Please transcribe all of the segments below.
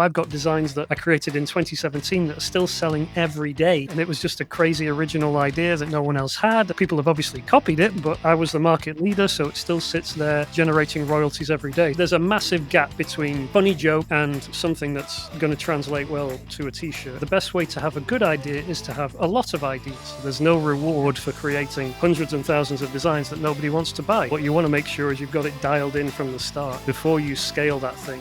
I've got designs that I created in 2017 that are still selling every day. And it was just a crazy original idea that no one else had. People have obviously copied it, but I was the market leader, so it still sits there generating royalties every day. There's a massive gap between funny joke and something that's going to translate well to a t-shirt. The best way to have a good idea is to have a lot of ideas. There's no reward for creating hundreds and thousands of designs that nobody wants to buy. What you want to make sure is you've got it dialed in from the start before you scale that thing.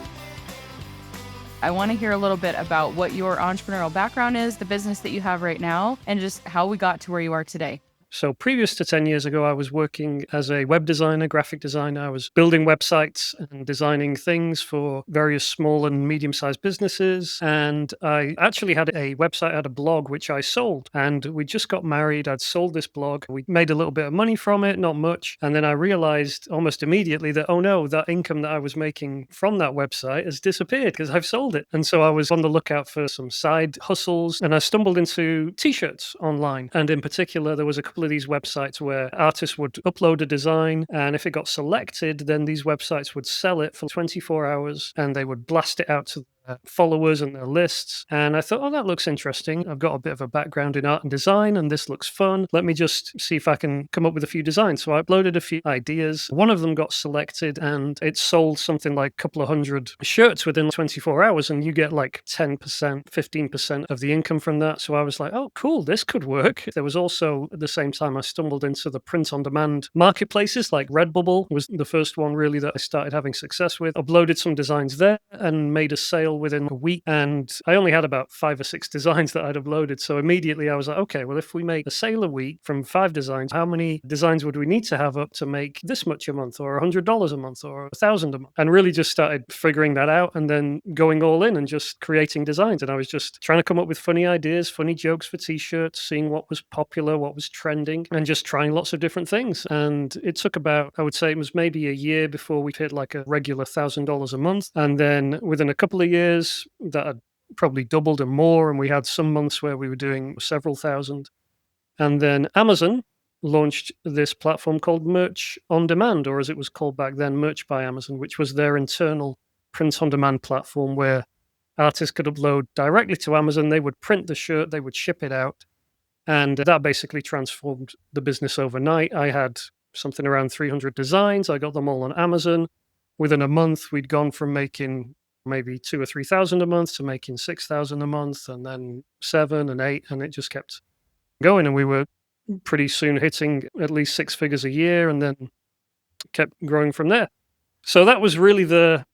I want to hear a little bit about what your entrepreneurial background is, the business that you have right now, and just how we got to where you are today. So previous to 10 years ago, I was working as a web designer, graphic designer. I was building websites and designing things for various small and medium-sized businesses. And I actually had a website, I had a blog, which I sold. And we just got married. I'd sold this blog. We made a little bit of money from it, not much. And then I realized almost immediately that, oh no, that income that I was making from that website has disappeared because I've sold it. And so I was on the lookout for some side hustles. And I stumbled into t-shirts online. And in particular, there was a couple of these websites where artists would upload a design, and if it got selected, then these websites would sell it for 24 hours and they would blast it out to followers and their lists. And I thought, oh, that looks interesting. I've got a bit of a background in art and design, and this looks fun. Let me just see if I can come up with a few designs. So I uploaded a few ideas. One of them got selected, and it sold something like a couple of hundred shirts within 24 hours, and you get like 10%, 15% of the income from that. So I was like, oh, cool, this could work. There was also, at the same time, I stumbled into the print-on-demand marketplaces, like Redbubble was the first one really that I started having success with. Uploaded some designs there and made a sale within a week, and I only had about 5 or 6 designs that I'd uploaded. So immediately I was like, okay, well, if we make a sale a week from 5 designs, how many designs would we need to have up to make this much a month, or $100 a month, or $1,000 a month? And really just started figuring that out and then going all in and just creating designs. And I was just trying to come up with funny ideas, funny jokes for t-shirts, seeing what was popular, what was trending, and just trying lots of different things. And it took about, I would say it was maybe a year before we hit like a regular $1,000 a month. And then within a couple of years, that had probably doubled and more, and we had some months where we were doing several thousand. And then Amazon launched this platform called Merch on Demand, or as it was called back then, Merch by Amazon, which was their internal print on demand platform where artists could upload directly to Amazon. They would print the shirt, they would ship it out, and that basically transformed the business overnight. I had something around 300 designs. I got them all on Amazon. Within a month, we'd gone from making maybe 2,000 or 3,000 a month to making 6,000 a month, and then 7 and 8, and it just kept going. And we were pretty soon hitting at least 6 figures a year, and then kept growing from there. So that was really the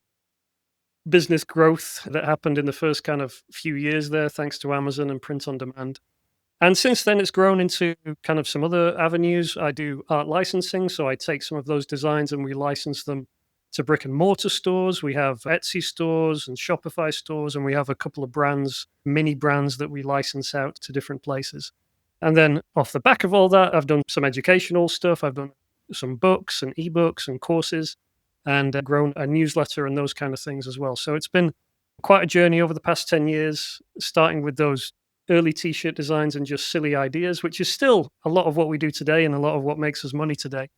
business growth that happened in the first kind of few years there, thanks to Amazon and print on demand. And since then, it's grown into kind of some other avenues. I do art licensing, so I take some of those designs and we license them to brick and mortar stores. We have Etsy stores and Shopify stores, and we have a couple of brands, mini brands that we license out to different places. And then off the back of all that, I've done some educational stuff. I've done some books and ebooks and courses, and grown a newsletter and those kind of things as well. So it's been quite a journey over the past 10 years, starting with those early t-shirt designs and just silly ideas, which is still a lot of what we do today and a lot of what makes us money today.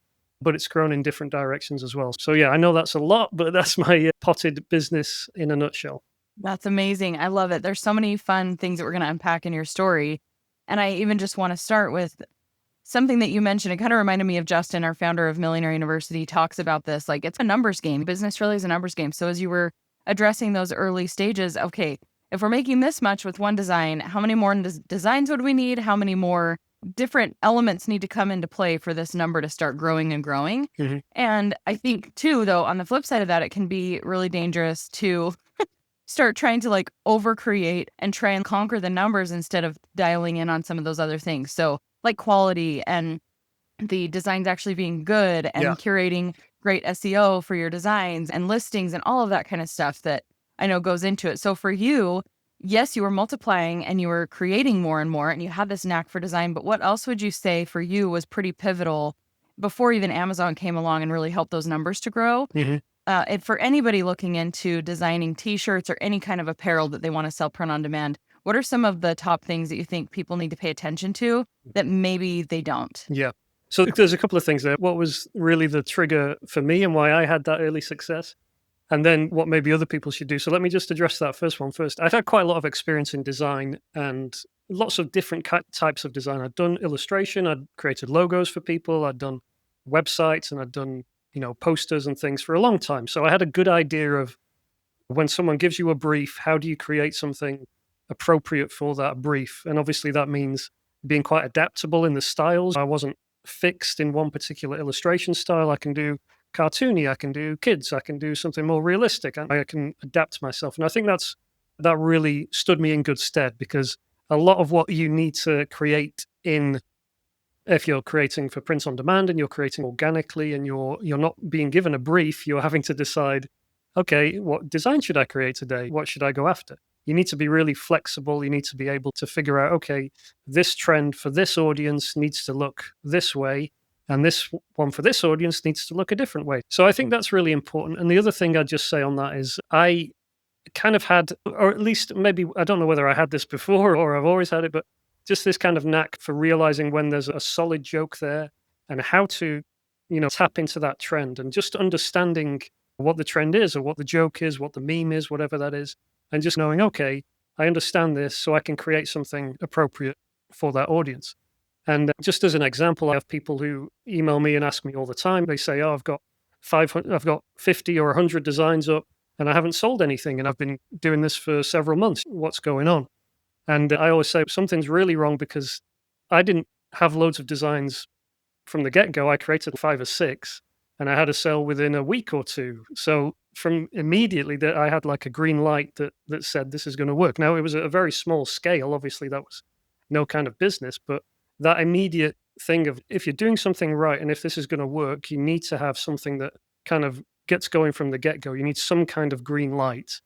But it's grown in different directions as well. So yeah, I know that's a lot, but that's my potted business in a nutshell. That's amazing. I love it. There's so many fun things that we're going to unpack in your story. And I even just want to start with something that you mentioned. It kind of reminded me of Justin, our founder of Millionaire University, talks about this. Like, it's a numbers game. Business really is a numbers game. So as you were addressing those early stages, okay, if we're making this much with one design, how many more designs would we need? How many more different elements need to come into play for this number to start growing and growing? Mm-hmm. And I think too, though, on the flip side of that, it can be really dangerous to start trying to like overcreate and try and conquer the numbers instead of dialing in on some of those other things. So like quality and the designs actually being good and curating great SEO for your designs and listings and all of that kind of stuff that I know goes into it. So for you, yes, you were multiplying and you were creating more and more and you had this knack for design, but what else would you say for you was pretty pivotal before even Amazon came along and really helped those numbers to grow? Mm-hmm. And for anybody looking into designing t-shirts or any kind of apparel that they want to sell print on demand, what are some of the top things that you think people need to pay attention to that maybe they don't? Yeah. So there's a couple of things there. What was really the trigger for me and why I had that early success and then what maybe other people should do. So let me just address that first one first. I've had quite a lot of experience in design and lots of different types of design. I'd done illustration, I'd created logos for people, I'd done websites, and I'd done, posters and things for a long time. So I had a good idea of when someone gives you a brief, how do you create something appropriate for that brief? And obviously that means being quite adaptable in the styles. I wasn't fixed in one particular illustration style. I can do cartoony, I can do kids, I can do something more realistic, and I can adapt myself. And I think that really stood me in good stead, because a lot of what you need to create in if you're creating for print on demand and you're creating organically and you're not being given a brief, you're having to decide, okay, what design should I create today? What should I go after? You need to be really flexible. You need to be able to figure out, okay, this trend for this audience needs to look this way, and this one for this audience needs to look a different way. So I think that's really important. And the other thing I'd just say on that is I kind of had, or at least maybe, I don't know whether I had this before or I've always had it, but just this kind of knack for realizing when there's a solid joke there and how to, tap into that trend, and just understanding what the trend is or what the joke is, what the meme is, whatever that is, and just knowing, okay, I understand this, so I can create something appropriate for that audience. And just as an example, I have people who email me and ask me all the time. They say, "Oh, I've got 500, I've got 50 or 100 designs up, and I haven't sold anything, and I've been doing this for several months. What's going on?" And I always say something's really wrong, because I didn't have loads of designs from the get-go. I created 5 or 6, and I had a sale within a week or 2. So from immediately that I had like a green light that said this is going to work. Now it was at a very small scale. Obviously that was no kind of business, but that immediate thing of, if you're doing something right and if this is going to work, you need to have something that kind of gets going from the get-go. You need some kind of green light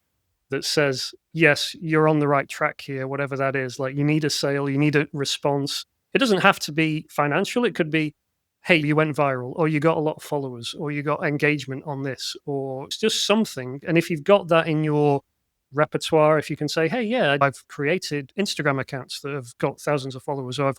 that says, yes, you're on the right track here, whatever that is. Like, you need a sale, you need a response. It doesn't have to be financial. It could be, hey, you went viral, or you got a lot of followers, or you got engagement on this, or it's just something. And if you've got that in your repertoire, if you can say, hey, yeah, I've created Instagram accounts that have got thousands of followers, or I've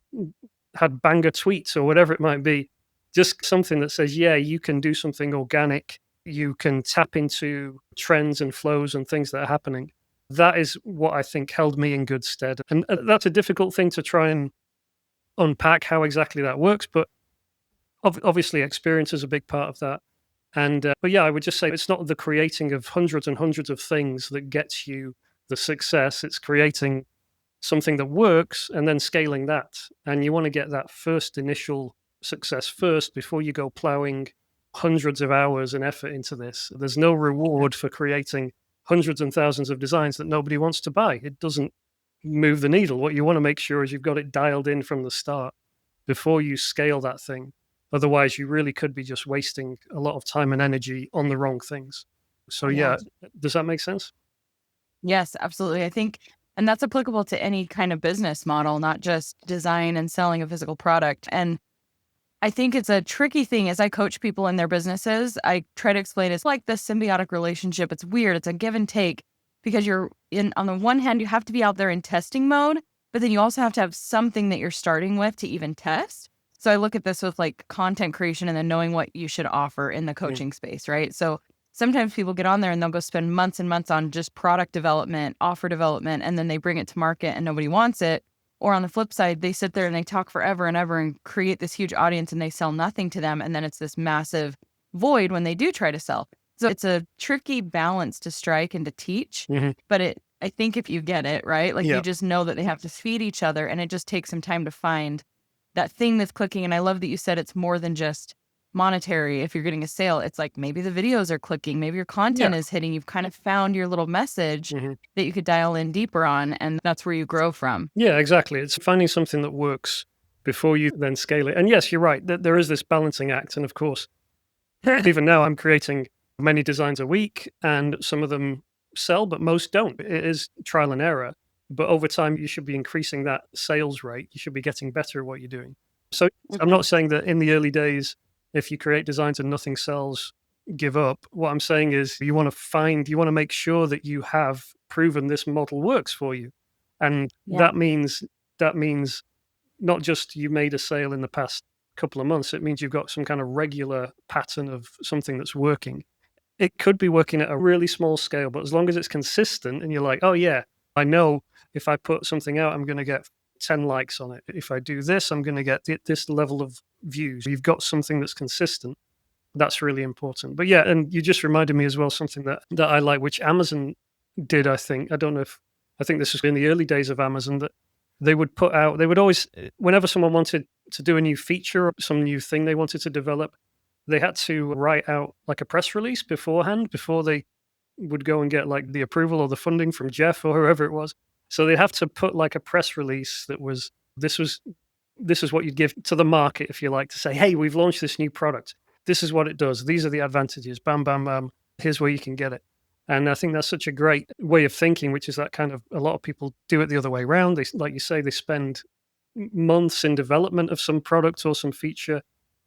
had banger tweets, or whatever it might be, just something that says, yeah, you can do something organic. You can tap into trends and flows and things that are happening. That is what I think held me in good stead. And that's a difficult thing to try and unpack how exactly that works. But obviously, experience is a big part of that. And but yeah, I would just say it's not the creating of hundreds and hundreds of things that gets you the success. It's creating something that works and then scaling that. And you want to get that first initial success first before you go plowing hundreds of hours and effort into this. There's no reward for creating hundreds and thousands of designs that nobody wants to buy. It doesn't move the needle. What you want to make sure is you've got it dialed in from the start before you scale that thing. Otherwise, you really could be just wasting a lot of time and energy on the wrong things. So yeah, does that make sense? Yes, absolutely. I think, and that's applicable to any kind of business model, not just design and selling a physical product. And I think it's a tricky thing as I coach people in their businesses. I try to explain it's like this symbiotic relationship. It's weird. It's a give and take, because on the one hand, you have to be out there in testing mode, but then you also have to have something that you're starting with to even test. So I look at this with like content creation and then knowing what you should offer in the coaching space, right? So sometimes people get on there and they'll go spend months and months on just product development, offer development, and then they bring it to market and nobody wants it. Or on the flip side, they sit there and they talk forever and ever and create this huge audience and they sell nothing to them. And then it's this massive void when they do try to sell. So it's a tricky balance to strike and to teach. But I think if you get it, right, like you just know that they have to feed each other, and it just takes some time to find that thing that's clicking. And I love that you said it's more than just monetary. If you're getting a sale, it's like maybe the videos are clicking, maybe your content is hitting. You've kind of found your little message that you could dial in deeper on, and that's where you grow from. Yeah, exactly. It's finding something that works before you then scale it. And yes, you're right. There is this balancing act. And of course, even now I'm creating many designs a week, and some of them sell, but most don't. It is trial and error. But over time, you should be increasing that sales rate. You should be getting better at what you're doing. So I'm not saying that in the early days, if you create designs and nothing sells, give up. What I'm saying is you want to make sure that you have proven this model works for you. And that means not just you made a sale in the past couple of months. It means you've got some kind of regular pattern of something that's working. it could be working at a really small scale, but as long as it's consistent and you're like, oh yeah, I know if I put something out, I'm going to get 10 likes on it. If I do this, I'm going to get this level of views. You've got something that's consistent. That's really important. But yeah, and you just reminded me as well something that I like, which Amazon did, I think. I don't know if I think this was in the early days of Amazon that they would put out, they would always, whenever someone wanted to do a new feature or some new thing they wanted to develop, they had to write out like a press release beforehand before they would go and get like the approval or the funding from Jeff or whoever it was. So they have to put like a press release that was this was this is what you'd give to the market, if you like, to say, hey, we've launched this new product. This is what it does. These are the advantages. Bam, bam, bam. Here's where you can get it. And I think that's such a great way of thinking, which is that kind of a lot of people do it the other way around. They, like you say, they spend months in development of some product or some feature,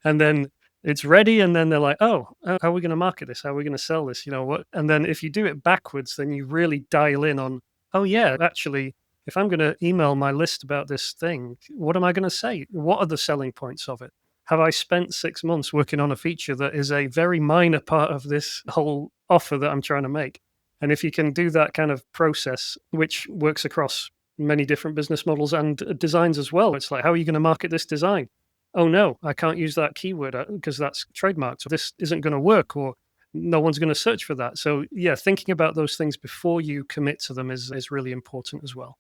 and then it's ready, and then they're like, oh, how are we going to market this? How are we going to sell this? You know what? And then if you do it backwards, then you really dial in on, oh yeah, actually, if I'm going to email my list about this thing, what am I going to say? What are the selling points of it? Have I spent 6 months working on a feature that is a very minor part of this whole offer that I'm trying to make? And if you can do that kind of process, which works across many different business models and designs as well, it's like, how are you going to market this design? Oh no, I can't use that keyword because that's trademarked. So this isn't going to work, or no one's going to search for that. So yeah, thinking about those things before you commit to them is really important as well.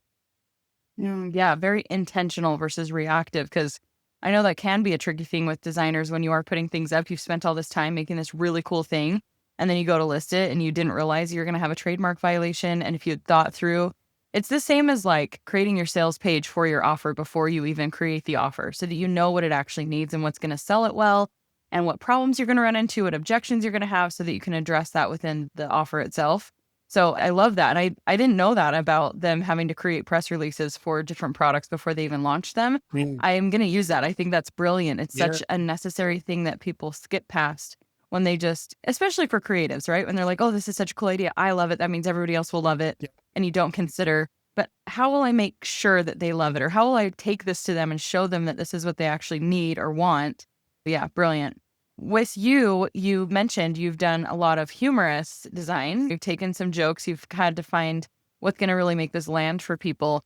Yeah, very intentional versus reactive, because I know that can be a tricky thing with designers when you are putting things up. You've spent all this time making this really cool thing, and then you go to list it and you didn't realize you're going to have a trademark violation. And if you had thought through, it's the same as like creating your sales page for your offer before you even create the offer, so that you know what it actually needs and what's going to sell it well, and what problems you're going to run into, what objections you're going to have, so that you can address that within the offer itself. So I love that. And I didn't know that about them having to create press releases for different products before they even launch them. Mm, I am going to use that. I think that's brilliant. It's yeah, such a necessary thing that people skip past when they just, especially for creatives, right? When they're like, oh, this is such a cool idea. I love it. That means everybody else will love it. yeah. And you don't consider, but how will I make sure that they love it? Or how will I take this to them and show them that this is what they actually need or want? Yeah, brilliant. With you, you mentioned you've done a lot of humorous design. You've taken some jokes. You've had to find what's going to really make this land for people.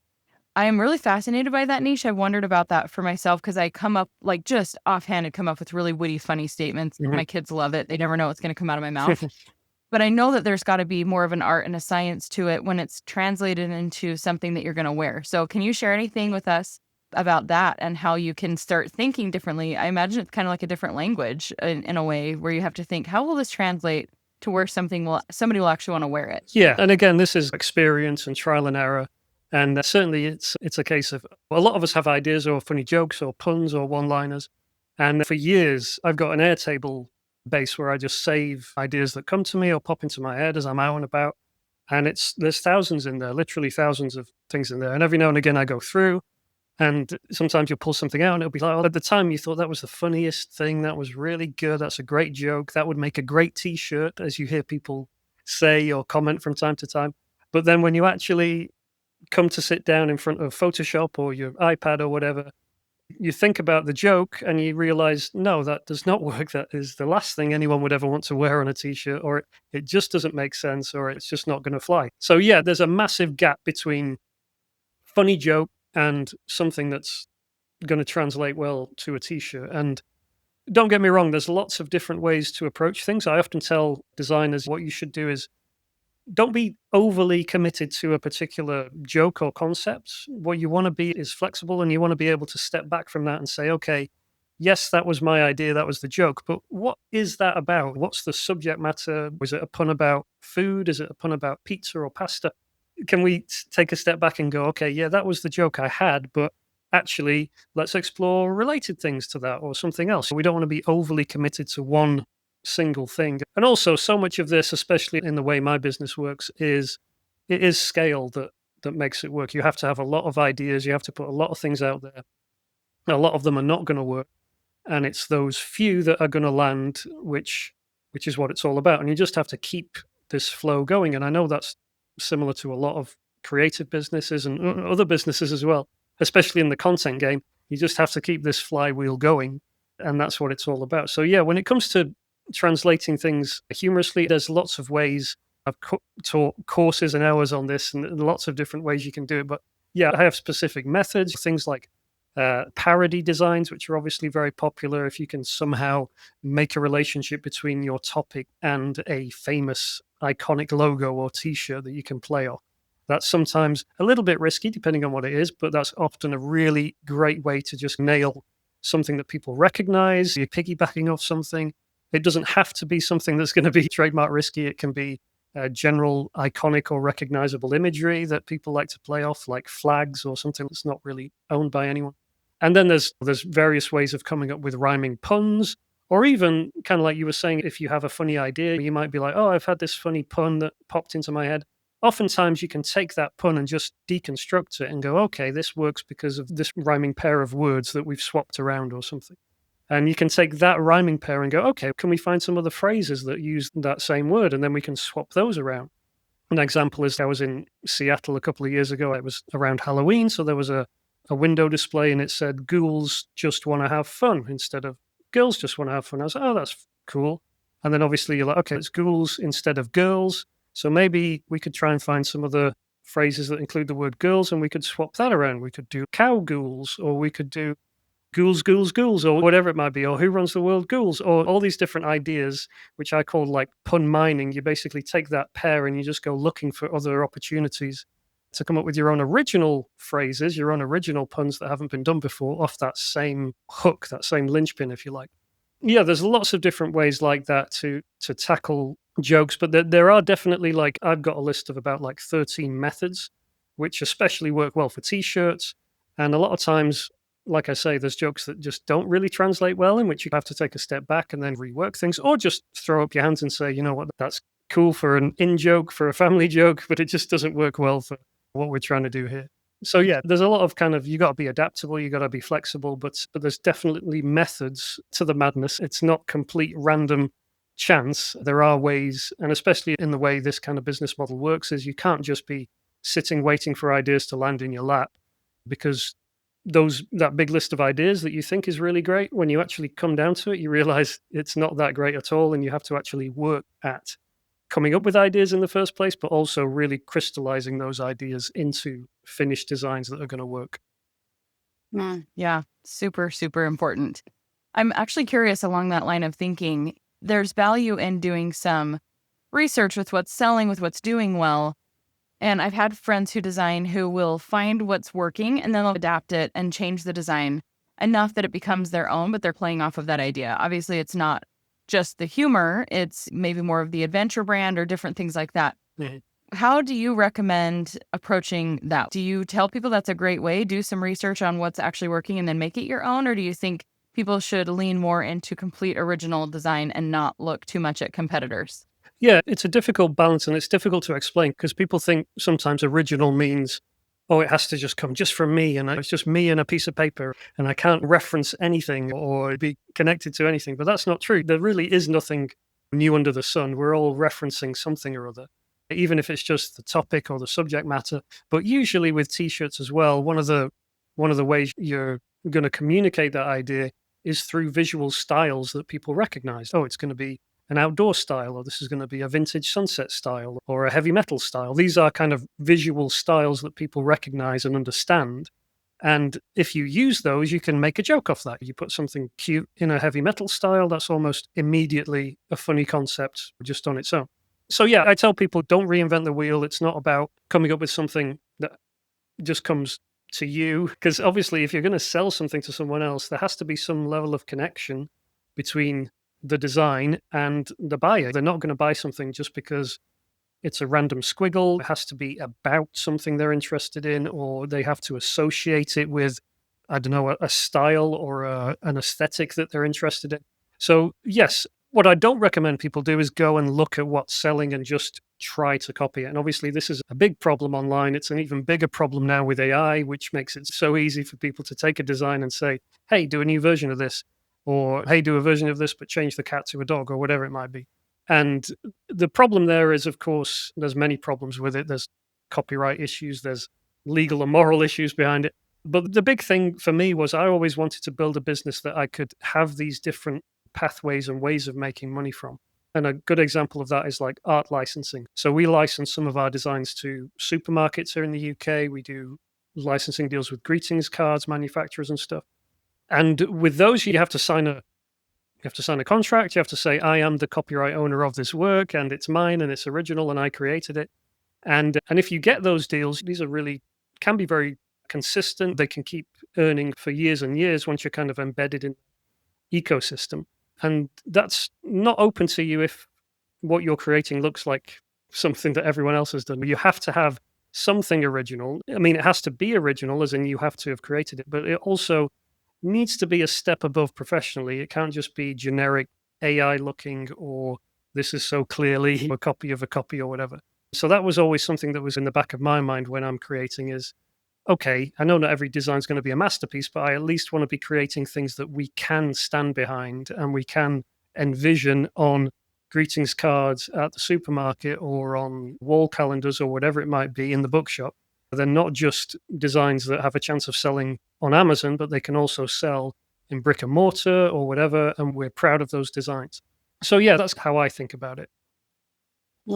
I am really fascinated by that niche. I've wondered about that for myself, because I come up, like, just offhanded, come up with really witty, funny statements. Mhm. My kids love it. They never know what's going to come out of my mouth. But I know that there's got to be more of an art and a science to it when it's translated into something that you're going to wear. So can you share anything with us about that and how you can start thinking differently? I imagine it's kind of like a different language in a way, where you have to think, how will this translate to where somebody will actually want to wear it? Yeah, and again, this is experience and trial and error, and certainly it's a case of, well, a lot of us have ideas or funny jokes or puns or one-liners, and for years I've got an Airtable base where I just save ideas that come to me or pop into my head as I'm out and about, and there's thousands in there, literally thousands of things in there, and every now and again I go through. And sometimes you'll pull something out and it'll be like, oh, at the time you thought that was the funniest thing. That was really good. That's a great joke. That would make a great t-shirt, as you hear people say or comment from time to time. But then when you actually come to sit down in front of Photoshop or your iPad or whatever, you think about the joke and you realize, no, that does not work. That is the last thing anyone would ever want to wear on a t-shirt, or it just doesn't make sense, or it's just not going to fly. So yeah, there's a massive gap between funny joke and something that's going to translate well to a t-shirt. And don't get me wrong, there's lots of different ways to approach things. I often tell designers what you should do is don't be overly committed to a particular joke or concept. What you want to be is flexible, and you want to be able to step back from that and say, okay, yes, that was my idea, that was the joke, but what is that about? What's the subject matter? Was it a pun about food? Is it a pun about pizza or pasta? Can we take a step back and go, okay, yeah, that was the joke I had, but actually, let's explore related things to that or something else. We don't want to be overly committed to one single thing. And also, so much of this, especially in the way my business works, is it is scale that makes it work. You have to have a lot of ideas. You have to put a lot of things out there. A lot of them are not going to work, and it's those few that are going to land, which is what it's all about. And you just have to keep this flow going. And I know that's similar to a lot of creative businesses and other businesses as well, especially in the content game. You just have to keep this flywheel going, and that's what it's all about. So yeah, when it comes to translating things humorously. There's lots of ways. I've taught courses and hours on this, and lots of different ways you can do it. But yeah, I have specific methods, things like parody designs, which are obviously very popular. If you can somehow make a relationship between your topic and a famous iconic logo or t-shirt that you can play off. That's sometimes a little bit risky depending on what it is, but that's often a really great way to just nail something that people recognize. You're piggybacking off something. It doesn't have to be something that's going to be trademark risky. It can be general iconic or recognizable imagery that people like to play off, like flags or something that's not really owned by anyone. And then there's various ways of coming up with rhyming puns, or even kind of like you were saying, if you have a funny idea, you might be like, oh, I've had this funny pun that popped into my head. Oftentimes you can take that pun and just deconstruct it and go, okay, this works because of this rhyming pair of words that we've swapped around or something. And you can take that rhyming pair and go, okay, can we find some other phrases that use that same word? And then we can swap those around. An example is I was in Seattle a couple of years ago. It was around Halloween. So there was a window display and it said, ghouls just want to have fun instead of girls just want to have fun. I was like, oh, that's cool. And then obviously you're like, okay, it's ghouls instead of girls. So maybe we could try and find some other phrases that include the word girls and we could swap that around. We could do cow ghouls, or we could do ghouls, ghouls, ghouls, or whatever it might be, or who runs the world ghouls, or all these different ideas, which I call like pun mining. You basically take that pair and you just go looking for other opportunities to come up with your own original phrases, your own original puns that haven't been done before off that same hook, that same linchpin, if you like. Yeah, there's lots of different ways like that to tackle jokes, but there are definitely, like, I've got a list of about like 13 methods, which especially work well for t-shirts. And a lot of times, like I say, there's jokes that just don't really translate well, in which you have to take a step back and then rework things, or just throw up your hands and say, you know what, that's cool for an in joke, for a family joke, but it just doesn't work well for what we're trying to do here. So yeah, there's a lot of kind of, you got to be adaptable, you got to be flexible, but there's definitely methods to the madness. It's not complete random chance. There are ways, and especially in the way this kind of business model works, is you can't just be sitting waiting for ideas to land in your lap, because that big list of ideas that you think is really great, when you actually come down to it, you realize it's not that great at all, and you have to actually work at coming up with ideas in the first place, but also really crystallizing those ideas into finished designs that are going to work. Yeah, super, super important. I'm actually curious along that line of thinking. There's value in doing some research with what's selling, with what's doing well. And I've had friends who design who will find what's working and then they'll adapt it and change the design enough that it becomes their own, but they're playing off of that idea. Obviously, it's not just the humor, it's maybe more of the adventure brand or different things like that. Mm-hmm. How do you recommend approaching that? Do you tell people that's a great way, do some research on what's actually working and then make it your own? Or do you think people should lean more into complete original design and not look too much at competitors? Yeah, it's a difficult balance, and it's difficult to explain because people think sometimes original means, oh, it has to just come just from me, and it's just me and a piece of paper, and I can't reference anything or be connected to anything. But that's not true. There really is nothing new under the sun. We're all referencing something or other, even if it's just the topic or the subject matter. But usually with t-shirts as well, one of the ways you're going to communicate that idea is through visual styles that people recognize. Oh, it's going to be an outdoor style, or this is going to be a vintage sunset style, or a heavy metal style. These are kind of visual styles that people recognize and understand. And if you use those, you can make a joke off that. You put something cute in a heavy metal style, that's almost immediately a funny concept just on its own. So yeah, I tell people, don't reinvent the wheel. It's not about coming up with something that just comes to you, because obviously if you're going to sell something to someone else, there has to be some level of connection between the design and the buyer. They're not going to buy something just because it's a random squiggle. It has to be about something they're interested in, or they have to associate it with, I don't know, a style or an aesthetic that they're interested in. So yes, what I don't recommend people do is go and look at what's selling and just try to copy it. And obviously this is a big problem online. It's an even bigger problem now with AI, which makes it so easy for people to take a design and say, hey, do a new version of this. Or, hey, do a version of this, but change the cat to a dog, or whatever it might be. And the problem there is, of course, there's many problems with it. There's copyright issues, there's legal and moral issues behind it. But the big thing for me was I always wanted to build a business that I could have these different pathways and ways of making money from. And a good example of that is like art licensing. So we license some of our designs to supermarkets here in the UK. We do licensing deals with greetings cards manufacturers and stuff. And with those, you have to sign a contract. You have to say, I am the copyright owner of this work and it's mine and it's original and I created it. And if you get those deals, these are really can be very consistent. They can keep earning for years and years once you're kind of embedded in ecosystem. And that's not open to you if what you're creating looks like something that everyone else has done. You have to have something original. I mean, it has to be original, as in you have to have created it, but it also needs to be a step above professionally. It can't just be generic AI looking, or this is so clearly a copy of a copy or whatever. So that was always something that was in the back of my mind when I'm creating is, okay, I know not every design is going to be a masterpiece, but I at least want to be creating things that we can stand behind and we can envision on greetings cards at the supermarket or on wall calendars or whatever it might be in the bookshop. They're not just designs that have a chance of selling on Amazon, but they can also sell in brick and mortar or whatever. And we're proud of those designs. So, yeah, that's how I think about it.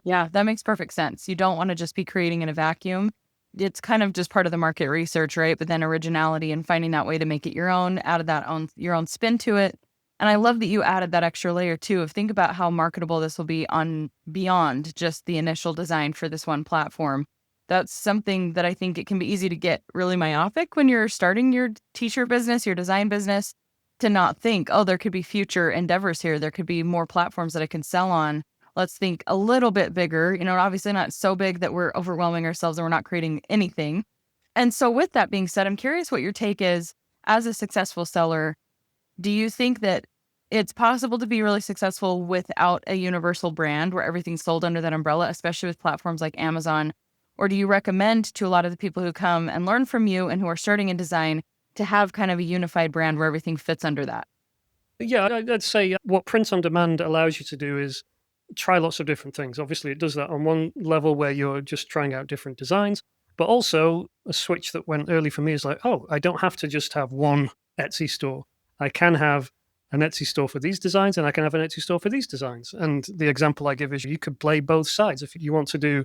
Yeah, that makes perfect sense. You don't want to just be creating in a vacuum. It's kind of just part of the market research, right? But then originality and finding that way to make it your own, added your own spin to it. And I love that you added that extra layer too of think about how marketable this will be on beyond just the initial design for this one platform. That's something that I think it can be easy to get really myopic when you're starting your t-shirt business, your design business, to not think, oh, there could be future endeavors here. There could be more platforms that I can sell on. Let's think a little bit bigger, obviously not so big that we're overwhelming ourselves and we're not creating anything. And so with that being said, I'm curious what your take is as a successful seller. Do you think that it's possible to be really successful without a universal brand where everything's sold under that umbrella, especially with platforms like Amazon? Or do you recommend to a lot of the people who come and learn from you and who are starting in design to have kind of a unified brand where everything fits under that? Yeah, I'd say what print on demand allows you to do is try lots of different things. Obviously, it does that on one level where you're just trying out different designs, but also a switch that went early for me is like, oh, I don't have to just have one Etsy store. I can have an Etsy store for these designs and I can have an Etsy store for these designs. And the example I give is you could play both sides. If you want to do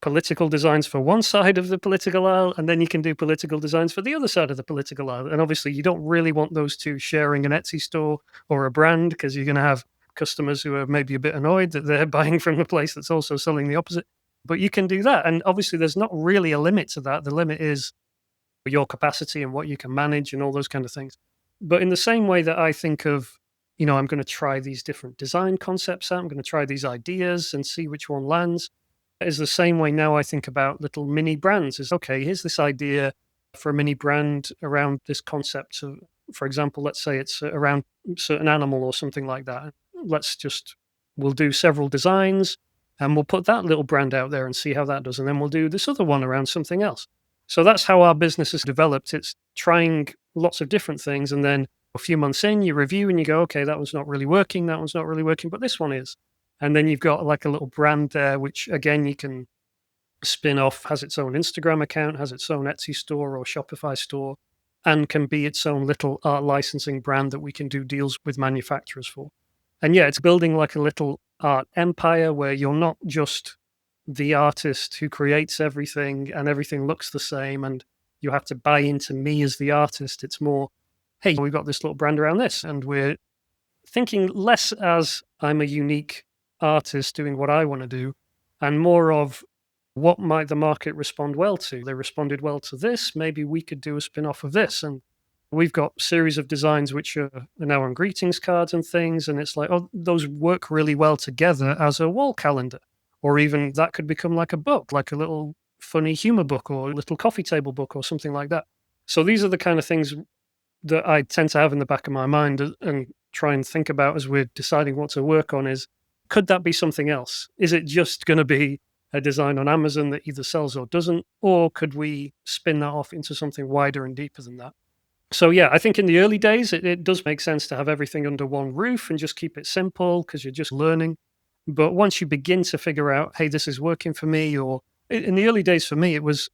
political designs for one side of the political aisle, and then you can do political designs for the other side of the political aisle. And obviously, you don't really want those two sharing an Etsy store or a brand because you're going to have customers who are maybe a bit annoyed that they're buying from a place that's also selling the opposite. But you can do that. And obviously, there's not really a limit to that. The limit is your capacity and what you can manage and all those kind of things. But in the same way that I think of, I'm going to try these different design concepts out, I'm going to try these ideas and see which one lands, is the same way now I think about little mini brands. Is okay, here's this idea for a mini brand around this concept of, for example, let's say it's around a certain animal or something like that. We'll do several designs and we'll put that little brand out there and see how that does. And then we'll do this other one around something else. So that's how our business has developed. It's trying lots of different things. And then a few months in, you review and you go, okay, that one's not really working. That one's not really working, but this one is. And then you've got like a little brand there, which again, you can spin off, has its own Instagram account, has its own Etsy store or Shopify store, and can be its own little art licensing brand that we can do deals with manufacturers for. And yeah, it's building like a little art empire where you're not just the artist who creates everything and everything looks the same and you have to buy into me as the artist. It's more, hey, we've got this little brand around this and we're thinking less as I'm a unique artist doing what I want to do and more of what might the market respond well to. They responded well to this. Maybe we could do a spin-off of this. And we've got a series of designs which are now on greetings cards and things. And it's like, oh, those work really well together as a wall calendar. Or even that could become like a book, like a little funny humor book or a little coffee table book or something like that. So these are the kind of things that I tend to have in the back of my mind and try and think about as we're deciding what to work on is, could that be something else? Is it just going to be a design on Amazon that either sells or doesn't? Or could we spin that off into something wider and deeper than that? So yeah, I think in the early days, it does make sense to have everything under one roof and just keep it simple because you're just learning. But once you begin to figure out, hey, this is working for me, or in the early days for me, it was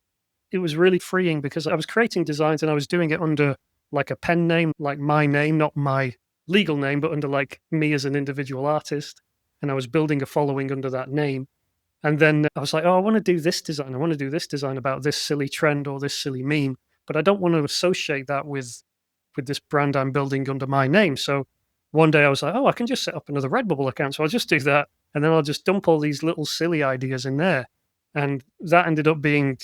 really freeing because I was creating designs and I was doing it under like a pen name, like my name, not my legal name, but under like me as an individual artist. And I was building a following under that name. And then I was like, oh, I want to do this design. I want to do this design about this silly trend or this silly meme, but I don't want to associate that with this brand I'm building under my name. So one day I was like, oh, I can just set up another Redbubble account. So I'll just do that. And then I'll just dump all these little silly ideas in there. And that ended up being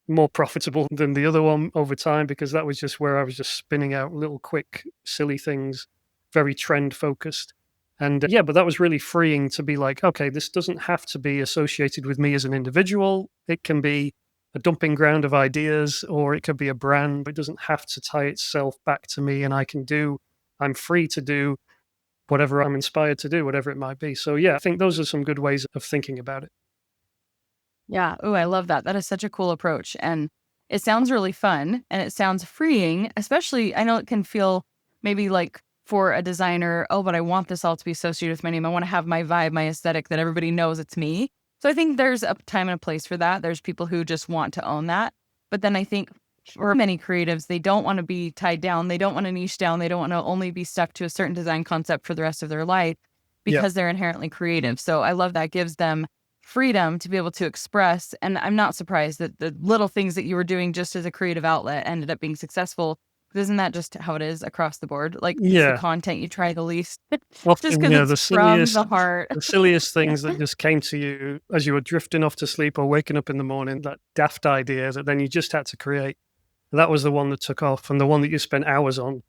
more profitable than the other one over time, because that was just where I was just spinning out little quick, silly things, very trend focused. And yeah, but that was really freeing to be like, okay, this doesn't have to be associated with me as an individual. It can be a dumping ground of ideas, or it could be a brand. It doesn't have to tie itself back to me, and I'm free to do whatever I'm inspired to do, whatever it might be. So yeah, I think those are some good ways of thinking about it. Yeah. Oh, I love that. That is such a cool approach. And it sounds really fun and it sounds freeing, especially I know it can feel maybe like for a designer, oh, but I want this all to be associated with my name. I want to have my vibe, my aesthetic that everybody knows it's me. So I think there's a time and a place for that. There's people who just want to own that. But then I think for many creatives, they don't want to be tied down. They don't want to niche down. They don't want to only be stuck to a certain design concept for the rest of their life Yeah. because they're inherently creative. So I love that gives them freedom to be able to express. And I'm not surprised that the little things that you were doing just as a creative outlet ended up being successful. Isn't that just how it is across the board? Like it's the Yeah. content you try the least, just Often, because yeah, it's from the heart. the silliest things that just came to you as you were drifting off to sleep or waking up in the morning, that daft idea that then you just had to create. That was the one that took off, and the one that you spent hours on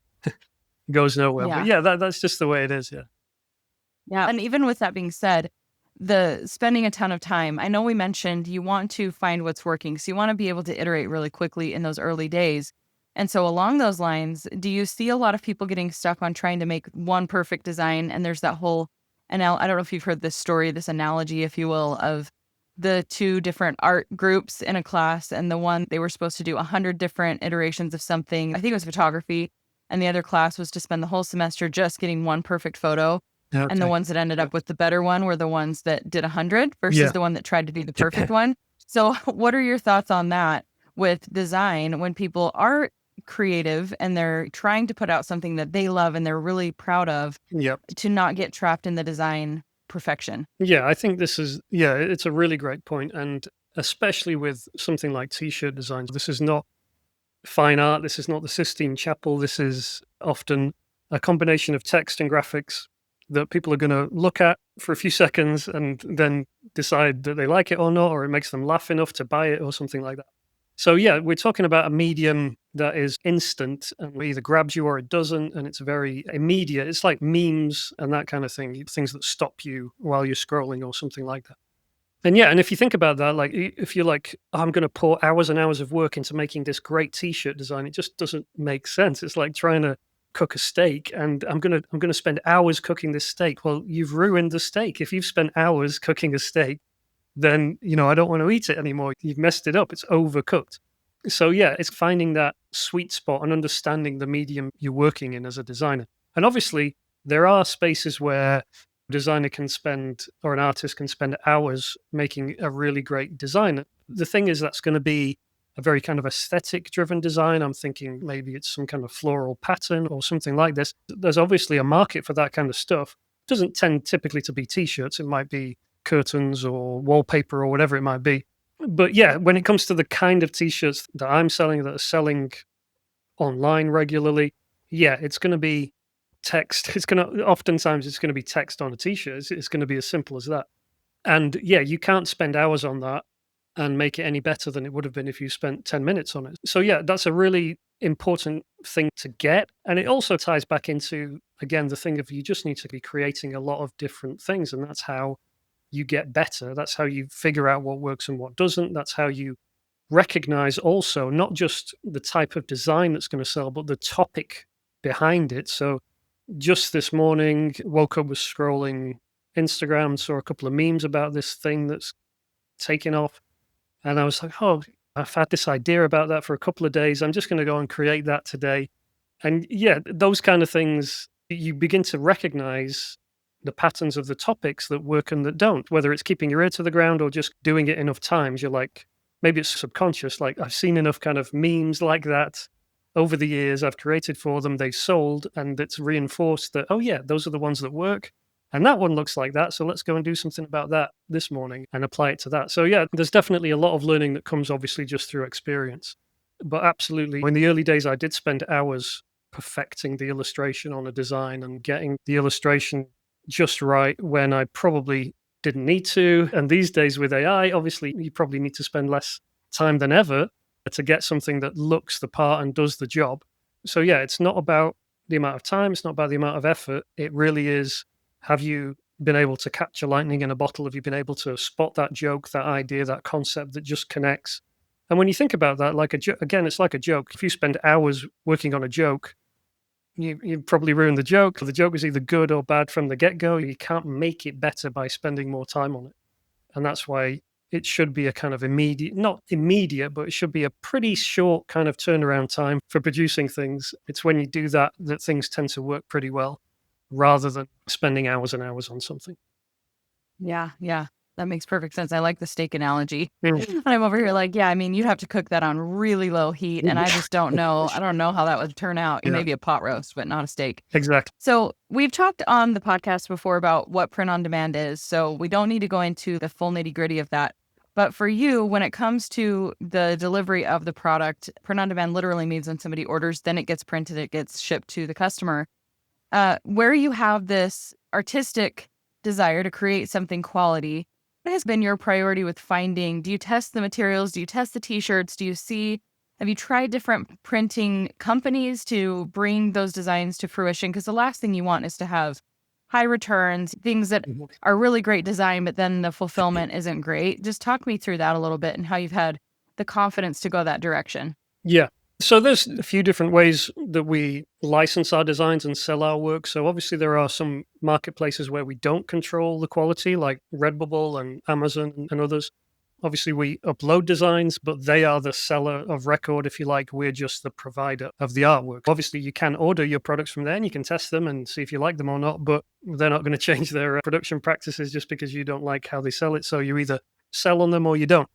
goes nowhere. But Yeah. yeah, that's just the way it is. Yeah. Yeah. And even with that being said, the spending a ton of time, I know we mentioned you want to find what's working. So you want to be able to iterate really quickly in those early days. And so along those lines, do you see a lot of people getting stuck on trying to make one perfect design? And there's that whole, and I don't know if you've heard this story, this analogy, if you will, of the two different art groups in a class. And the one, they were supposed to do 100 different iterations of something. I think it was photography. And the other class was to spend the whole semester just getting one perfect photo. And the Okay. ones that ended up with the better one were the ones that did 100 versus Yeah. the one that tried to be the perfect one. So what are your thoughts on that with design when people are creative and they're trying to put out something that they love and they're really proud of, Yep. to not get trapped in the design perfection? Yeah, I think it's a really great point. And especially with something like t-shirt designs, this is not fine art. This is not the Sistine Chapel. This is often a combination of text and graphics that people are going to look at for a few seconds and then decide that they like it or not, or it makes them laugh enough to buy it or something like that. So yeah, we're talking about a medium that is instant and either grabs you or it doesn't, and it's very immediate. It's like memes and that kind of thing, things that stop you while you're scrolling or something like that. And yeah, and if you think about that, like if you're like, "Oh, I'm going to pour hours and hours of work into making this great t-shirt design, it just doesn't make sense. It's like trying to cook a steak and I'm going to spend hours cooking this steak. Well, you've ruined the steak. If you've spent hours cooking a steak, then, I don't want to eat it anymore. You've messed it up. It's overcooked. So yeah, it's finding that sweet spot and understanding the medium you're working in as a designer. And obviously, there are spaces where designer can spend or an artist can spend hours making a really great design. The thing is that's going to be a very kind of aesthetic driven design. I'm thinking maybe it's some kind of floral pattern or something like this. There's obviously a market for that kind of stuff. It doesn't tend typically to be t-shirts. It might be curtains or wallpaper or whatever it might be. But yeah, when it comes to the kind of t-shirts that I'm selling that are selling online regularly, yeah, it's going to be text. Oftentimes it's going to be text on a t-shirt. It's going to be as simple as that. And yeah, you can't spend hours on that and make it any better than it would have been if you spent 10 minutes on it. So yeah, that's a really important thing to get. And it also ties back into, again, the thing of you just need to be creating a lot of different things. And that's how you get better. That's how you figure out what works and what doesn't. That's how you recognize also not just the type of design that's going to sell, but the topic behind it. So just this morning, woke up, was scrolling Instagram, saw a couple of memes about this thing that's taken off. And I was like, oh, I've had this idea about that for a couple of days. I'm just going to go and create that today. And yeah, those kind of things, you begin to recognize the patterns of the topics that work and that don't, whether it's keeping your ear to the ground or just doing it enough times. You're like, maybe it's subconscious. Like I've seen enough kind of memes like that. over the years I've created for them, they sold, and it's reinforced that, oh yeah, those are the ones that work. And that one looks like that. So let's go and do something about that this morning and apply it to that. So yeah, there's definitely a lot of learning that comes obviously just through experience. But absolutely, in the early days, I did spend hours perfecting the illustration on a design and getting the illustration just right when I probably didn't need to. And these days with AI, obviously, you probably need to spend less time than ever to get something that looks the part and does the job. So yeah, it's not about the amount of time, it's not about the amount of effort. It really is, have you been able to capture lightning in a bottle? Have you been able to spot that joke, that idea, that concept that just connects? And when you think about that, like again, it's like a joke. If you spend hours working on a joke, you probably ruin the joke. The joke is either good or bad from the get-go. You can't make it better by spending more time on it. And that's why it should be a kind of immediate, not immediate, but it should be a pretty short kind of turnaround time for producing things. It's when you do that that things tend to work pretty well, rather than spending hours and hours on something. Yeah, yeah. That makes perfect sense. I like the steak analogy. Mm. And I'm over here like, yeah, I mean, you'd have to cook that on really low heat. And I just don't know. I don't know how that would turn out. Yeah, Maybe a pot roast, but not a steak. exactly. So we've talked on the podcast before about what print on demand is. So we don't need to go into the full nitty gritty of that. But for you, when it comes to the delivery of the product, print on demand literally means when somebody orders, then it gets printed, it gets shipped to the customer. Where you have this artistic desire to create something quality, what has been your priority with finding? Do you test the materials? Do you test the t-shirts? Have you tried different printing companies to bring those designs to fruition? Because the last thing you want is to have high returns, things that Mhm. are really great design, but then the fulfillment isn't great. Just talk me through that a little bit and how you've had the confidence to go that direction. Yeah. So there's a few different ways that we license our designs and sell our work. So obviously there are some marketplaces where we don't control the quality, like Redbubble and Amazon and others. Obviously we upload designs, but they are the seller of record, if you like. We're just the provider of the artwork. Obviously you can order your products from there and you can test them and see if you like them or not, but they're not going to change their production practices just because you don't like how they sell it. So you either sell on them or you don't.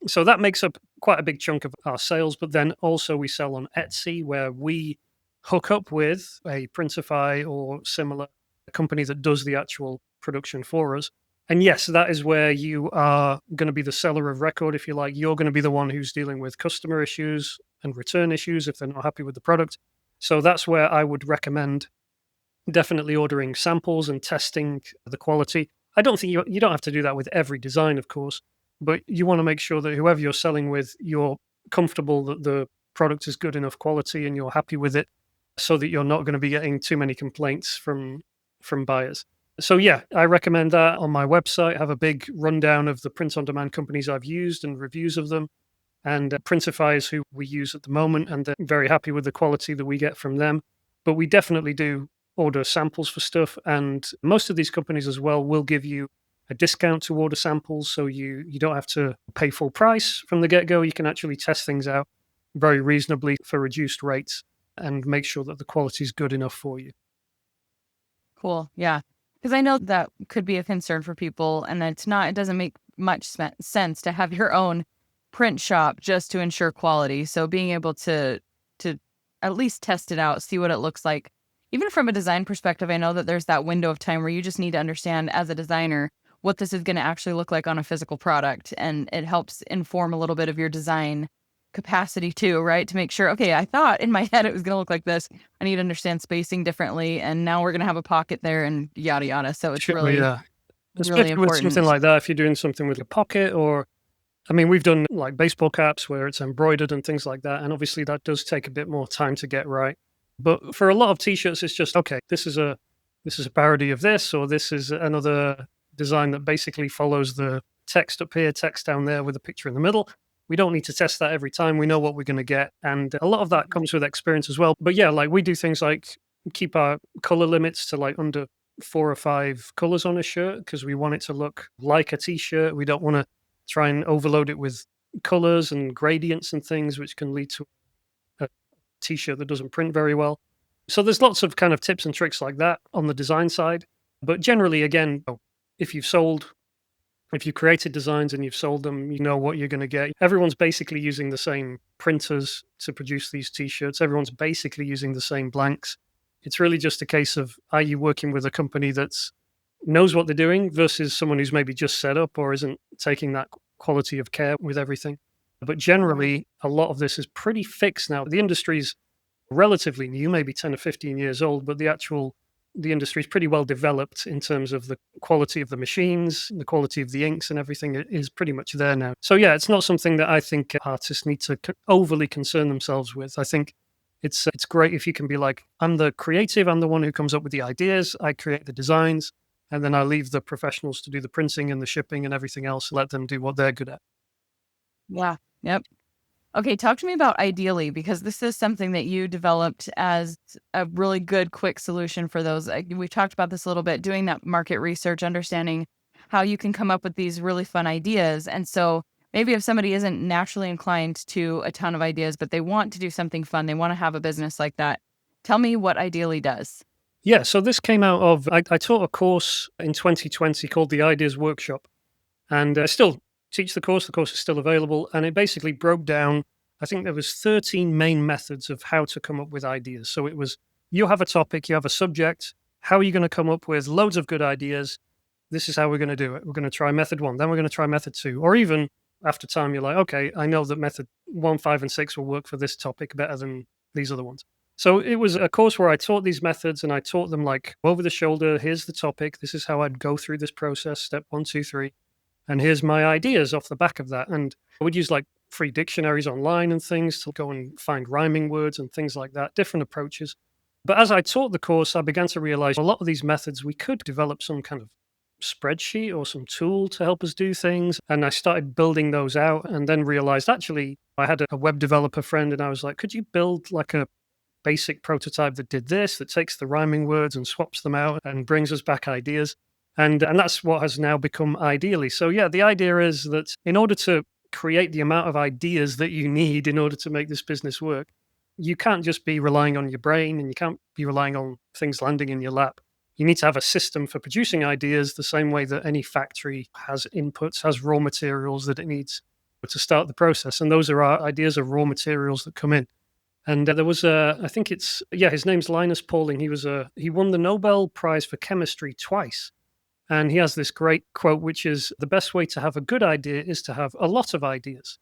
So that makes up quite a big chunk of our sales. But then also we sell on Etsy, where we hook up with a Printify or similar company that does the actual production for us. And yes, that is where you are going to be the seller of record, if you like. You're going to be the one who's dealing with customer issues and return issues if they're not happy with the product. So that's where I would recommend definitely ordering samples and testing the quality. I don't think you don't have to do that with every design, of course, but you want to make sure that whoever you're selling with, you're comfortable that the product is good enough quality and you're happy with it, so that you're not going to be getting too many complaints from buyers. So yeah, I recommend that. On my website, I have a big rundown of the print-on-demand companies I've used and reviews of them. And Printify is who we use at the moment, and they're very happy with the quality that we get from them. But we definitely do order samples for stuff, and most of these companies as well will give you a discount to order samples, so you don't have to pay full price from the get-go. You can actually test things out very reasonably for reduced rates and make sure that the quality is good enough for you. Cool. Yeah. Because I know that could be a concern for people, and it doesn't make much sense to have your own print shop just to ensure quality. So being able to at least test it out, see what it looks like. Even from a design perspective, I know that there's that window of time where you just need to understand as a designer what this is going to actually look like on a physical product. And it helps inform a little bit of your design capacity too, right? To make sure, okay, I thought in my head it was going to look like this. I need to understand spacing differently. And now we're going to have a pocket there and yada, yada. So it's Sure, really, yeah. really Especially with something important. like that, if you're doing something with a pocket, or I mean, we've done like baseball caps where it's embroidered and things like that. And obviously that does take a bit more time to get right. But for a lot of t-shirts, it's just, okay, this is a parody of this, or this is another design that basically follows the text up here, text down there with a picture in the middle. We don't need to test that every time. We know what we're going to get. And a lot of that comes with experience as well. But yeah, like we do things like keep our color limits to like under 4 or 5 colors on a shirt, because we want it to look like a t-shirt. We don't want to try and overload it with colors and gradients and things, which can lead to a t-shirt that doesn't print very well. So there's lots of kind of tips and tricks like that on the design side. But generally, again, if you've sold If you created designs and you've sold them, you know what you're going to get. Everyone's basically using the same printers to produce these t-shirts. Everyone's basically using the same blanks. It's really just a case of, are you working with a company that's knows what they're doing versus someone who's maybe just set up or isn't taking that quality of care with everything. But generally, a lot of this is pretty fixed now. The industry's relatively new, maybe 10 or 15 years old, but the industry is pretty well developed in terms of the quality of the machines, the quality of the inks and everything is pretty much there now. So yeah, it's not something that I think artists need to overly concern themselves with. I think it's great if you can be like, I'm the creative, I'm the one who comes up with the ideas, I create the designs, and then I leave the professionals to do the printing and the shipping and everything else, let them do what they're good at. Yeah. Yep. Okay, talk to me about Ideally, because this is something that you developed as a really good, quick solution for those. We've talked about this a little bit, doing that market research, understanding how you can come up with these really fun ideas. And so maybe if somebody isn't naturally inclined to a ton of ideas, but they want to do something fun, they want to have a business like that, tell me what Ideally does. Yeah, so this came out of, I taught a course in 2020 called the Ideas Workshop, and I still teach the course. The course is still available, and it basically broke down, I think there was 13 main methods of how to come up with ideas. So it was, you have a topic, you have a subject, how are you going to come up with loads of good ideas? This is how we're going to do it. We're going to try method one, then we're going to try method two, or even after time, you're like, okay, I know that method 1, 5, and 6 will work for this topic better than these other ones. So it was a course where I taught these methods and I taught them like over the shoulder, here's the topic, this is how I'd go through this process, step 1, 2, 3, and here's my ideas off the back of that. And I would use like free dictionaries online and things to go and find rhyming words and things like that, different approaches. But as I taught the course, I began to realize a lot of these methods, we could develop some kind of spreadsheet or some tool to help us do things. And I started building those out and then realized actually I had a web developer friend and I was like, could you build like a basic prototype that did this, that takes the rhyming words and swaps them out and brings us back ideas? And that's what has now become Ideally. So yeah, the idea is that in order to create the amount of ideas that you need in order to make this business work, you can't just be relying on your brain and you can't be relying on things landing in your lap. You need to have a system for producing ideas the same way that any factory has inputs, has raw materials that it needs to start the process. And those are our ideas of raw materials that come in. And there was I think it's, yeah, his name's Linus Pauling. He won the Nobel Prize for Chemistry twice. And he has this great quote, which is, the best way to have a good idea is to have a lot of ideas.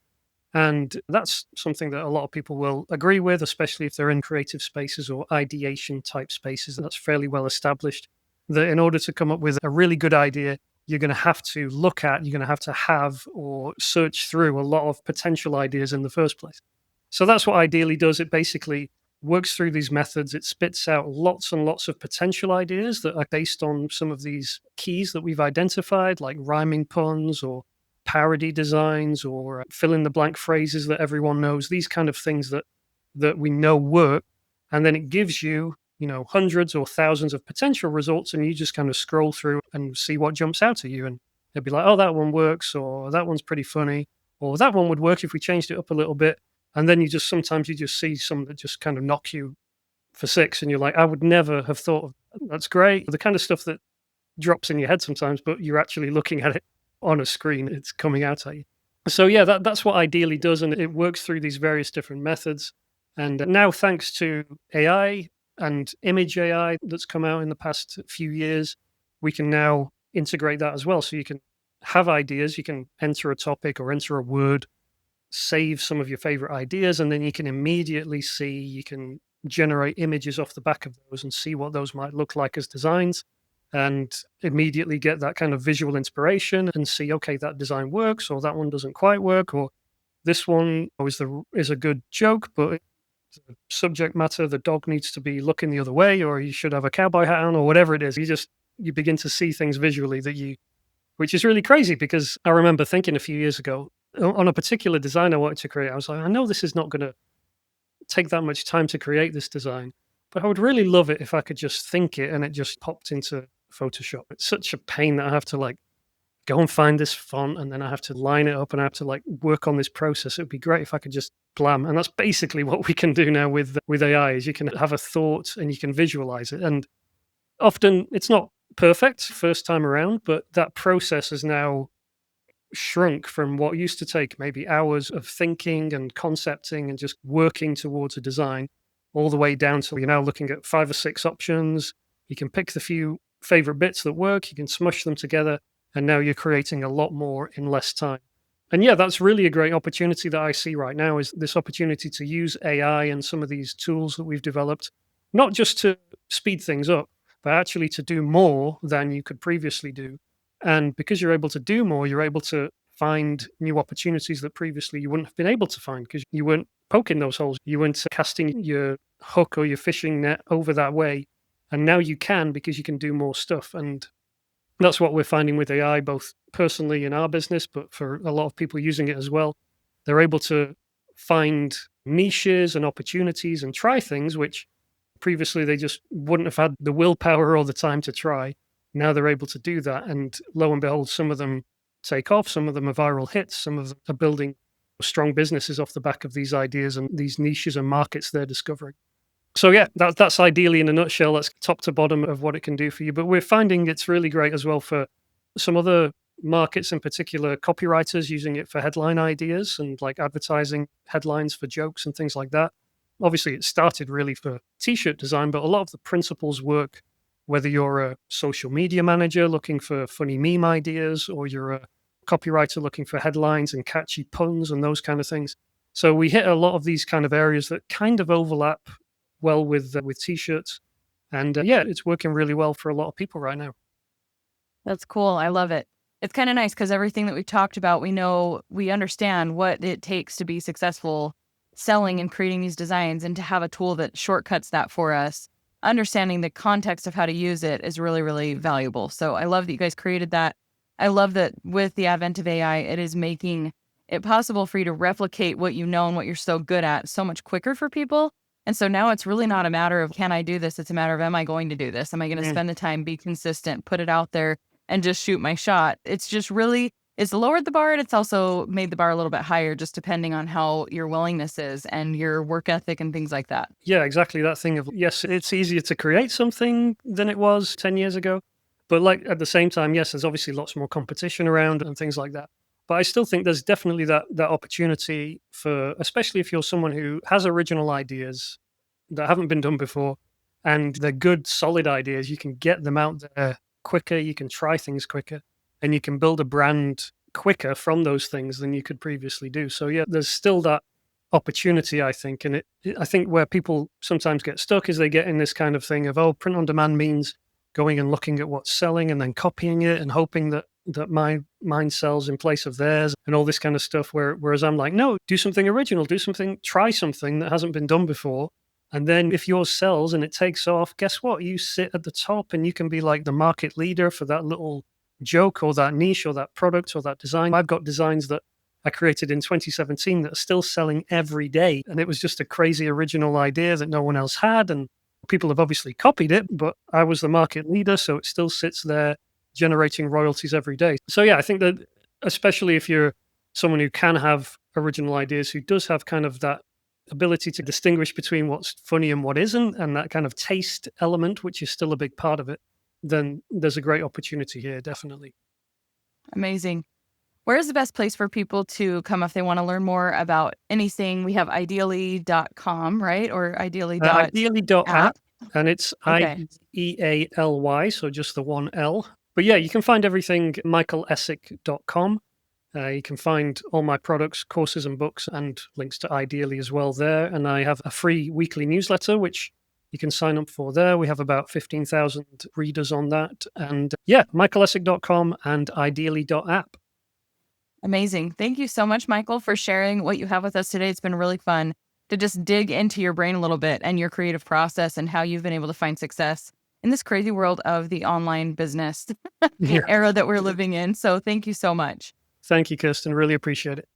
And that's something that a lot of people will agree with, especially if they're in creative spaces or ideation type spaces. That's fairly well established, that in order to come up with a really good idea, you're going to have to you're going to have or search through a lot of potential ideas in the first place. So that's what Ideally does. It basically works through these methods. It spits out lots and lots of potential ideas that are based on some of these keys that we've identified, like rhyming puns or parody designs or fill in the blank phrases that everyone knows, these kind of things that we know work. And then it gives you, hundreds or thousands of potential results, and you just kind of scroll through and see what jumps out at you. And they'll be like, oh, that one works, or that one's pretty funny, or that one would work if we changed it up a little bit. And then sometimes you just see some that just kind of knock you for six, and you're like, I would never have thought of that. That's great. The kind of stuff that drops in your head sometimes, but you're actually looking at it on a screen, it's coming out at you. So yeah, that's what Ideally does, and it works through these various different methods. And now, thanks to AI and image AI that's come out in the past few years, we can now integrate that as well. So you can have ideas, you can enter a topic or enter a word, save some of your favorite ideas, and then you can immediately see, you can generate images off the back of those and see what those might look like as designs, and immediately get that kind of visual inspiration and see, okay, that design works, or that one doesn't quite work, or this one is a good joke, but the subject matter, the dog needs to be looking the other way, or you should have a cowboy hat on, or whatever it is. You begin to see things visually which is really crazy, because I remember thinking a few years ago on a particular design I wanted to create. I was like, I know this is not going to take that much time to create this design, but I would really love it if I could just think it and it just popped into Photoshop. It's such a pain that I have to like go and find this font, and then I have to line it up, and I have to like work on this process. It would be great if I could just blam. And that's basically what we can do now with AI, is you can have a thought and you can visualize it. And often it's not perfect first time around, but that process is now shrunk from what used to take maybe hours of thinking and concepting and just working towards a design, all the way down to you're now looking at 5 or 6 options. You can pick the few favorite bits that work, you can smush them together, and now you're creating a lot more in less time. And yeah, that's really a great opportunity that I see right now, is this opportunity to use AI and some of these tools that we've developed, not just to speed things up, but actually to do more than you could previously do. And because you're able to do more, you're able to find new opportunities that previously you wouldn't have been able to find because you weren't poking those holes. You weren't casting your hook or your fishing net over that way. And now you can, because you can do more stuff. And that's what we're finding with AI, both personally in our business, but for a lot of people using it as well. They're able to find niches and opportunities and try things which previously they just wouldn't have had the willpower or the time to try. Now they're able to do that. And lo and behold, some of them take off, some of them are viral hits, some of them are building strong businesses off the back of these ideas and these niches and markets they're discovering. So yeah, that's ideally in a nutshell. That's top to bottom of what it can do for you. But we're finding it's really great as well for some other markets, in particular copywriters using it for headline ideas and like advertising headlines for jokes and things like that. Obviously, it started really for t-shirt design, but a lot of the principles work whether you're a social media manager looking for funny meme ideas, or you're a copywriter looking for headlines and catchy puns and those kind of things. So we hit a lot of these kind of areas that kind of overlap well with t-shirts, and yeah, it's working really well for a lot of people right now. That's cool. I love it. It's kind of nice because everything that we've talked about, we understand what it takes to be successful selling and creating these designs, and to have a tool that shortcuts that for us. Understanding the context of how to use it is really, really valuable. So I love that you guys created that. I love that with the advent of AI, it is making it possible for you to replicate what you know and what you're so good at so much quicker for people. And so now it's really not a matter of, can I do this? It's a matter of, am I going to do this? Am I going to spend the time, be consistent, put it out there, and just shoot my shot? It's just really, it's lowered the bar, and it's also made the bar a little bit higher, just depending on how your willingness is and your work ethic and things like that. Yeah, exactly that thing of, yes, it's easier to create something than it was 10 years ago. But like at the same time, yes, there's obviously lots more competition around and things like that. But I still think there's definitely that opportunity for, especially if you're someone who has original ideas that haven't been done before, and they're good, solid ideas. You can get them out there quicker, you can try things quicker, and you can build a brand quicker from those things than you could previously do. So yeah, there's still that opportunity, I think. And I think where people sometimes get stuck is they get in this kind of thing of, oh, print on demand means going and looking at what's selling and then copying it and hoping that mine sells in place of theirs and all this kind of stuff. Whereas I'm like, no, do something original, try something that hasn't been done before. And then if yours sells and it takes off, guess what? You sit at the top and you can be like the market leader for that little joke or that niche or that product or that design. I've got designs that I created in 2017 that are still selling every day. And it was just a crazy original idea that no one else had. And people have obviously copied it, but I was the market leader. So it still sits there generating royalties every day. So yeah, I think that especially if you're someone who can have original ideas, who does have kind of that ability to distinguish between what's funny and what isn't, and that kind of taste element, which is still a big part of it, then there's a great opportunity here, definitely. Amazing. Where is the best place for people to come if they want to learn more about anything? We have ideally.com, right? Or ideally.app. Ideally.app, and it's Okay. IEALY, so just the one L. But yeah, you can find everything michaelessek.com. You can find all my products, courses, and books, and links to Ideally as well there. And I have a free weekly newsletter, which you can sign up for there. We have about 15,000 readers on that. And yeah, michaelessek.com and ideally.app. Amazing. Thank you so much, Michael, for sharing what you have with us today. It's been really fun to just dig into your brain a little bit and your creative process and how you've been able to find success in this crazy world of the online business Yeah. era that we're living in. So thank you so much. Thank you, Kirsten. Really appreciate it.